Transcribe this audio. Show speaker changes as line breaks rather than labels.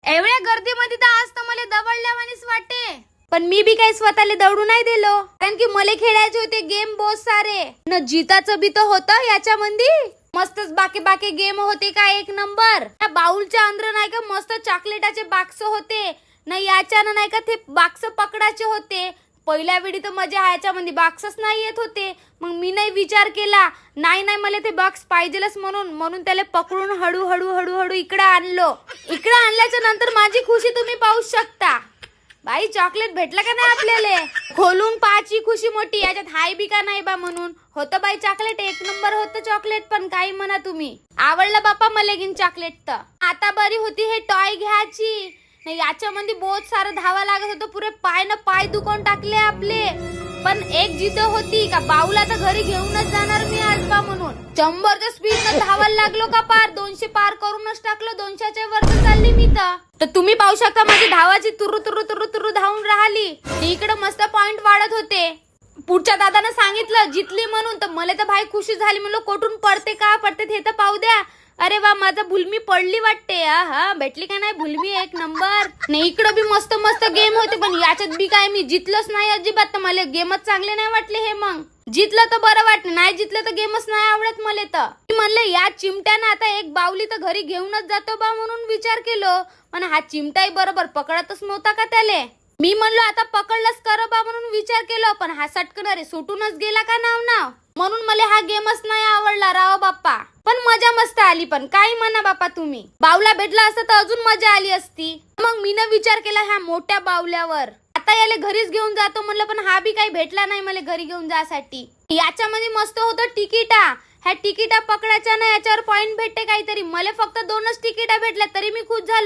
एवढ्या गर्दीमध्ये तर आज तर मला दवडल्यावानीच वाटते, पण मी बी काही स्वतःला दवडू नाही दिलो, कारण की मला खेळायचे होते गेम बहुत सारे न. जिताचं बी तर होतं याच्यामध्ये, मस्तच बाकी बाकी गेम होते का एक नंबर. त्या बाउलच्या अंदर नाही का मस्त चॉकलेटाचे बाक्स होते ना, याच्यानं नाही का ते बाक्स पकडायचे होते. पहिल्या वेळी तर मजा ह्याच्यामध्ये बाक्सच नाही येत होते. मग मी नाही विचार केला, नाही नाही मला ते बॉक्स पाहिजेलच म्हणून त्याला पकडून हळू इकडे आणलो. इकडे आणल्याच्या नंतर माझी खुशी तुम्ही पाहू शकता. बाई चॉकलेट भेटला का नाही आपल्याला, खोलून पाहायची खुशी मोठी. याच्यात हाय बी का नाही बा म्हणून. होतं बाई चॉकलेट, एक नंबर होतं चॉकलेट. पण काही म्हणा तुम्ही, आवडलं बाप्पा मला गिन चॉकलेट. तर आता बरी होती हे टॉय घ्यायची नाही, याच्यामध्ये बहुत सारं धावा लागत होतं. पुरे पाय न पाय दुखवून टाकले आपले. पण एक जिद्द होती का बाऊला तर घरी घेऊनच जाणार मी आज बा म्हणून. 100च्या स्पीड न धावायला लागलो का पार 200 पार करूनच टाकलो. 200च्या वर चालली मी. तर तुम्ही पाहू शकता माझी धावाची तुरु धावून राहिली. इकडे मस्त पॉइंट वाढत होते. पुढच्या दादानं सांगितलं जितली म्हणून, तर मला तर भाई खुशी झाली. म्हणलं कोठून पडते का पडते हे तर पाहू द्या. अरे वा माझा भुलमी पडली वाटते. हा भेटली का नाही भुलमी एक नंबर. नाही इकडं बी मस्त मस्त गेम होते, पण याच्यात बी काय मी जितलोच नाही अजिबात. तर मला गेमच चांगले नाही वाटले हे. मग जितलं तर बरं वाटलं, नाही जितलं तर गेमच नाही आवडत मला. तर मी म्हणले या चिमट्यानं आता एक बावली तर घरी घेऊनच जातो बा म्हणून विचार केलो. पण हा चिमटाही बरोबर पकडतच नव्हता का त्याले. मी म्हणलो आता पकडलंच कर बा म्हणून विचार केलो, पण हा सटकणारे सुटूनच गेला का नाव. म्हणून मला हा गेमच नाही आवडला राव बाप्पा. पण मजा मस्त आली. पण काही म्हणा बाप्पा तुम्ही, बावला भेटला असता तर अजून मजा आली असती. मग मीनं विचार केला ह्या मोठ्या बावल्यावर आता याला घरीच घेऊन जातो म्हणलं, पण हा बी काही भेटला नाही मला घरी घेऊन जायसाठी. याच्यामध्ये मस्त होतं तिकिटा. ह्या तिकिटा पकडायच्या ना याच्यावर पॉइंट भेटते काहीतरी. मला फक्त 2च तिकिटा भेटल्या तरी मी खुश झालो.